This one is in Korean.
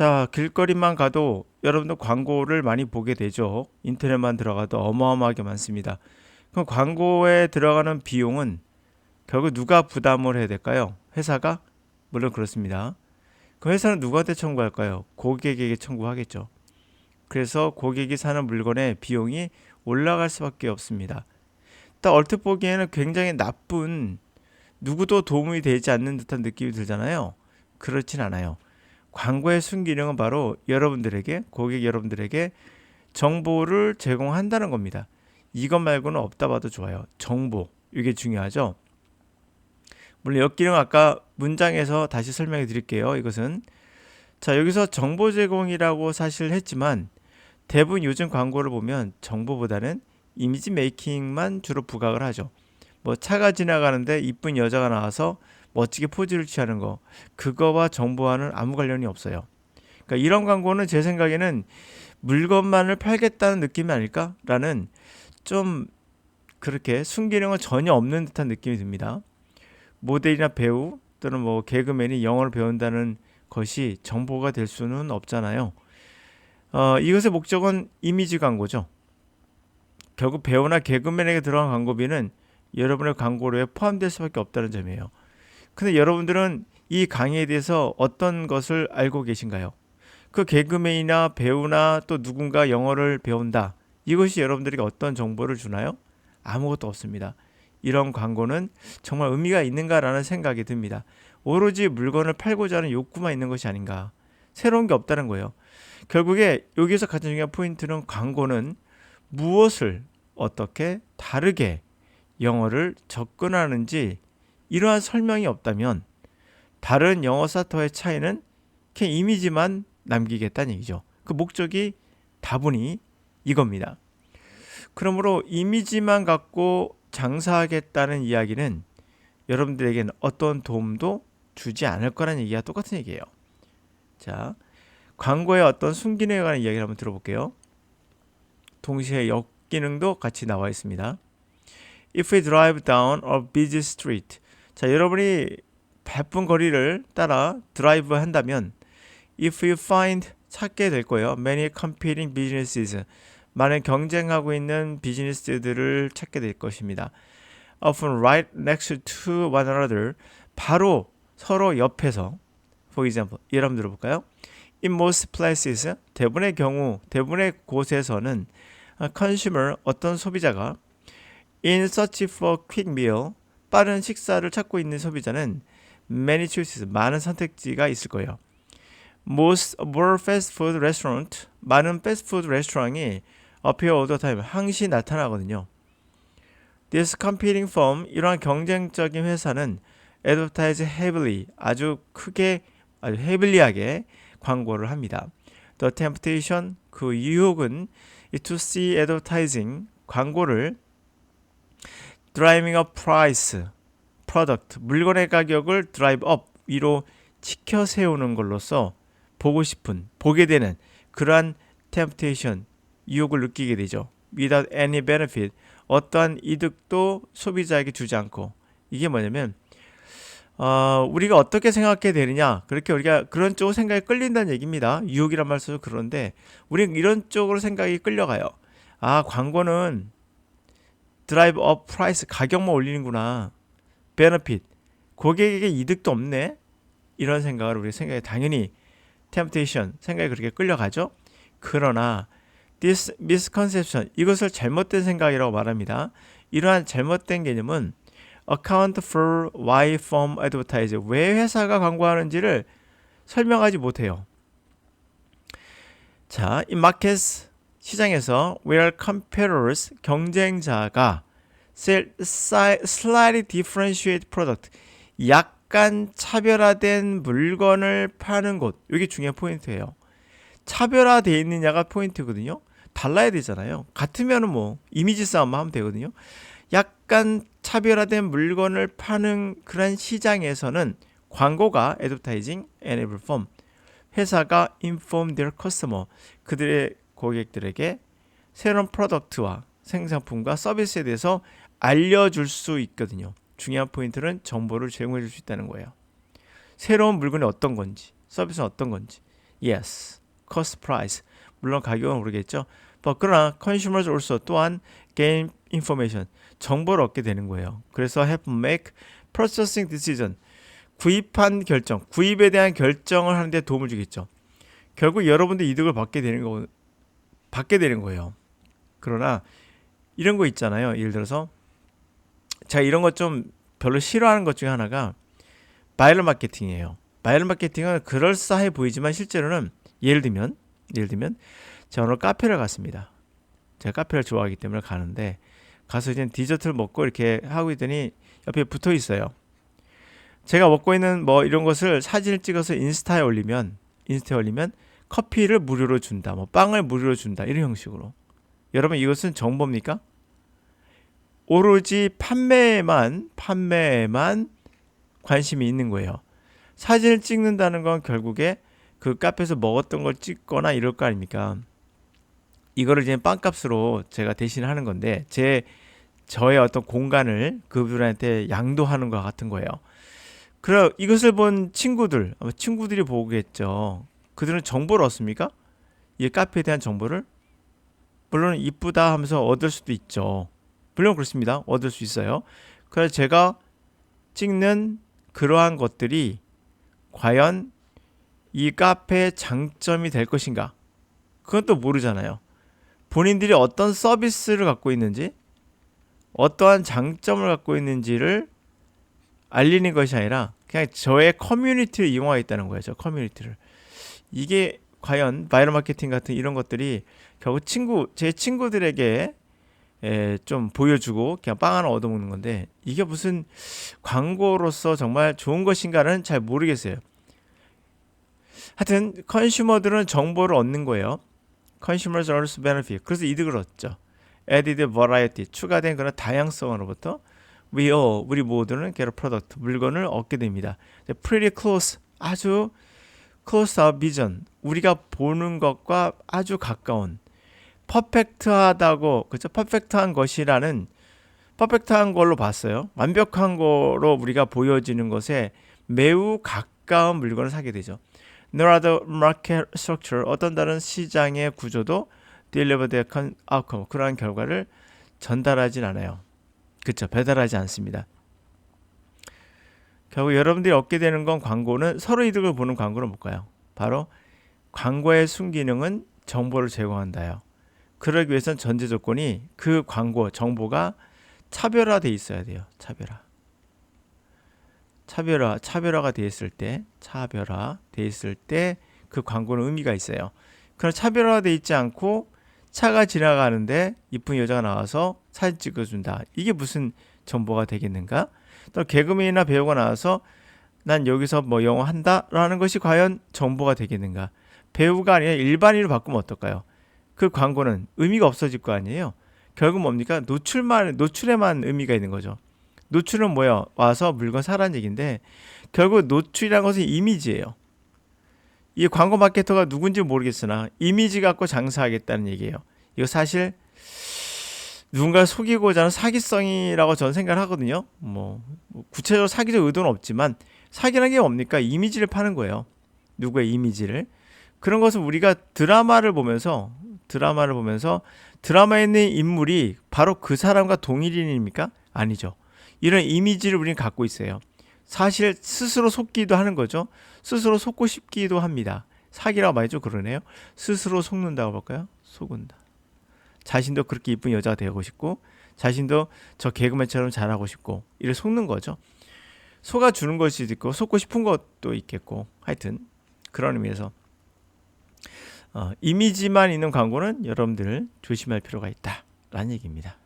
자, 길거리만 가도 여러분들 광고를 많이 보게 되죠. 인터넷만 들어가도 어마어마하게 많습니다. 그럼 광고에 들어가는 비용은 결국 누가 부담을 해야 될까요? 회사가? 물론 그렇습니다. 그 회사는 누구한테 청구할까요? 고객에게 청구하겠죠. 그래서 고객이 사는 물건의 비용이 올라갈 수밖에 없습니다. 딱 얼핏 보기에는 굉장히 나쁜, 누구도 도움이 되지 않는 듯한 느낌이 들잖아요. 그렇진 않아요. 광고의 순기능은 바로 여러분들에게, 고객 여러분들에게 정보를 제공한다는 겁니다. 이것 말고는 없다 봐도 좋아요. 정보, 이게 중요하죠. 물론 역기능 아까 문장에서 다시 설명해 드릴게요. 이것은 자, 여기서 정보 제공이라고 사실 했지만 대부분 요즘 광고를 보면 정보보다는 이미지 메이킹만 주로 부각을 하죠. 뭐 차가 지나가는데 이쁜 여자가 나와서 멋지게 포즈를 취하는 거, 그거와 정보와는 아무 관련이 없어요. 그러니까 이런 광고는 제 생각에는 물건만을 팔겠다는 느낌이 아닐까라는, 좀 그렇게 순기능은 전혀 없는 듯한 느낌이 듭니다. 모델이나 배우 또는 뭐 개그맨이 영어를 배운다는 것이 정보가 될 수는 없잖아요. 이것의 목적은 이미지 광고죠. 결국 배우나 개그맨에게 들어간 광고비는 여러분의 광고료에 포함될 수밖에 없다는 점이에요. 근데 여러분들은 이 강의에 대해서 어떤 것을 알고 계신가요? 그 개그맨이나 배우나 또 누군가 영어를 배운다, 이것이 여러분들에게 어떤 정보를 주나요? 아무것도 없습니다. 이런 광고는 정말 의미가 있는가라는 생각이 듭니다. 오로지 물건을 팔고자 하는 욕구만 있는 것이 아닌가. 새로운 게 없다는 거예요. 결국에 여기서 가장 중요한 포인트는, 광고는 무엇을 어떻게 다르게 영어를 접근하는지 이러한 설명이 없다면 다른 영어 사이트와의 차이는 그냥 이미지만 남기겠다는 얘기죠. 그 목적이 다분히 이겁니다. 그러므로 이미지만 갖고 장사하겠다는 이야기는 여러분들에게는 어떤 도움도 주지 않을 거라는 얘기와 똑같은 얘기예요. 자, 광고의 어떤 순기능에 관한 이야기를 한번 들어볼게요. 동시에 역기능도 같이 나와 있습니다. If we drive down a busy street. 자, 여러분이 바쁜 거리를 따라 드라이브 한다면 if you find, 찾게 될 거예요. many competing businesses. 많은 경쟁하고 있는 비즈니스들을 찾게 될 것입니다. often right next to one another. 바로 서로 옆에서. For example, 예를 한번 들어볼까요? In most places, 대부분의 경우, 대부분의 곳에서는 consumer, 어떤 소비자가 in search for quick meal, 빠른 식사를 찾고 있는 소비자는 many choices, 많은 선택지가 있을 거예요. more fast food restaurant, 많은 패스트푸드 레스토랑이 appear all the time, 항시 나타나거든요. This competing firm, 이러한 경쟁적인 회사는 advertise heavily, 아주 크게, 아주 heavily하게 광고를 합니다. The temptation, 그 유혹은 to see advertising, 광고를 driving up price, product, 물건의 가격을 drive up, 위로 치켜 세우는 걸로써 보고 싶은, 보게 되는 그러한 temptation, 유혹을 느끼게 되죠. Without any benefit, 어떠한 이득도 소비자에게 주지 않고. 이게 뭐냐면 우리가 어떻게 생각하게 되느냐, 그렇게 우리가 그런 쪽으로 생각이 끌린다는 얘기입니다. 유혹이란 말 써서 그러는데 우리는 이런 쪽으로 생각이 끌려가요. 아, 광고는 드라이브 업 프라이스, 가격만 올리는구나. 베너핏, 고객에게 이득도 없네. 이런 생각을 우리 생각에 당연히 템프테이션, 생각이 그렇게 끌려가죠. 그러나 this misconception, 이것을 잘못된 생각이라고 말합니다. 이러한 잘못된 개념은 account for why firm advertise, 왜 회사가 광고하는지를 설명하지 못해요. 자, in markets, 시장에서 where competitors, 경쟁자가 sell slightly differentiated product, 약간 차별화된 물건을 파는 곳, 이게 중요한 포인트예요. 차별화되어 있느냐가 포인트거든요. 달라야 되잖아요. 같으면 뭐 이미지 싸움만 하면 되거든요. 약간 차별화된 물건을 파는 그런 시장에서는 광고가 advertising enable firm, 회사가 inform their customer, 그들의 고객들에게 새로운 프로덕트와 생산품과 서비스에 대해서 알려줄 수 있거든요. 중요한 포인트는 정보를 제공해 줄 수 있다는 거예요. 새로운 물건이 어떤 건지, 서비스는 어떤 건지, Yes. Cost price. 물론 가격은 모르겠죠. 그러나 consumers also 또한 gain information. 정보를 얻게 되는 거예요. 그래서 help make purchasing decision. 구입한 결정, 구입에 대한 결정을 하는데 도움을 주겠죠. 결국 여러분도 이득을 받게 되는 거예요. 그러나 이런 거 있잖아요. 예를 들어서 제가 이런 거 좀 별로 싫어하는 것 중에 하나가 바이럴 마케팅이에요. 바이럴 마케팅은 그럴싸해 보이지만 실제로는 예를 들면 제가 오늘 카페를 갔습니다. 제가 카페를 좋아하기 때문에 가는데 가서 이제 디저트를 먹고 이렇게 하고 있더니 옆에 붙어 있어요. 제가 먹고 있는 뭐 이런 것을 사진을 찍어서 인스타에 올리면 커피를 무료로 준다, 뭐 빵을 무료로 준다 이런 형식으로. 여러분 이것은 정보입니까? 오로지 판매에만 관심이 있는 거예요. 사진을 찍는다는 건 결국에 그 카페에서 먹었던 걸 찍거나 이럴 거 아닙니까? 이거를 이제 빵값으로 제가 대신 하는 건데 저의 어떤 공간을 그분한테 양도하는 것 같은 거예요. 그럼 이것을 본 친구들이 보겠죠. 그들은 정보를 얻습니까? 이 카페에 대한 정보를? 물론 이쁘다 하면서 얻을 수도 있죠. 물론 그렇습니다. 얻을 수 있어요. 그래서 제가 찍는 그러한 것들이 과연 이 카페의 장점이 될 것인가? 그건 또 모르잖아요. 본인들이 어떤 서비스를 갖고 있는지, 어떠한 장점을 갖고 있는지를 알리는 것이 아니라 그냥 저의 커뮤니티를 이용하겠다는 거예요. 저 커뮤니티를. 이게 과연 바이럴 마케팅 같은 이런 것들이 결국 제 친구들에게 좀 보여주고 그냥 빵 하나 얻어먹는 건데 이게 무슨 광고로서 정말 좋은 것인가는 잘 모르겠어요. 하여튼 컨슈머들은 정보를 얻는 거예요. Consumers also benefit. 그래서 이득을 얻죠. Added variety. 추가된 그런 다양성으로부터 우리 모두는 get a product. 물건을 얻게 됩니다. Pretty close. 아주 close our vision. 우리가 보는 것과 아주 가까운 퍼펙트하다고, 그렇죠? 퍼펙트한 것이라는 퍼펙트한 걸로 봤어요. 완벽한 거로 우리가 보여지는 것에 매우 가까운 물건을 사게 되죠. No other market structure, 어떤 다른 시장의 구조도 deliver the outcome, 그러한 결과를 전달하진 않아요. 그렇죠? 배달하지 않습니다. 결국 여러분들이 얻게 되는 건 광고는 서로 이득을 보는 광고는 뭘까요? 바로 광고의 순기능은 정보를 제공한다요. 그러기 위해서는 전제 조건이 그 광고, 정보가 차별화돼 있어야 돼요. 차별화가 돼 있을 때 그 광고는 의미가 있어요. 그럼 차별화돼 있지 않고 차가 지나가는데 이쁜 여자가 나와서 사진 찍어준다. 이게 무슨 정보가 되겠는가? 또 개그맨이나 배우가 나와서 난 여기서 뭐 영어 한다라는 것이 과연 정보가 되겠는가? 배우가 아니라 일반인으로 바꾸면 어떨까요? 그 광고는 의미가 없어질 거 아니에요. 결국 뭡니까? 노출에만 의미가 있는 거죠. 노출은 뭐야? 와서 물건 사라는 얘기인데 결국 노출이라는 것은 이미지예요. 이 광고 마케터가 누군지 모르겠으나 이미지 갖고 장사하겠다는 얘기예요. 이거 사실 누군가를 속이고자 하는 사기성이라고 저는 생각을 하거든요. 뭐 구체적으로 사기적 의도는 없지만 사기라는 게 뭡니까? 이미지를 파는 거예요. 누구의 이미지를. 그런 것을 우리가 드라마를 보면서 드라마에 있는 인물이 바로 그 사람과 동일인입니까? 아니죠. 이런 이미지를 우리는 갖고 있어요. 사실 스스로 속기도 하는 거죠. 스스로 속고 싶기도 합니다. 사기라고 말이죠. 그러네요. 스스로 속는다고 볼까요? 속은다. 자신도 그렇게 이쁜 여자가 되고 싶고 자신도 저 개그맨처럼 잘하고 싶고 이를 속는 거죠. 속아주는 것이 있고 속고 싶은 것도 있겠고 하여튼 그런 의미에서 이미지만 있는 광고는 여러분들 조심할 필요가 있다라는 얘기입니다.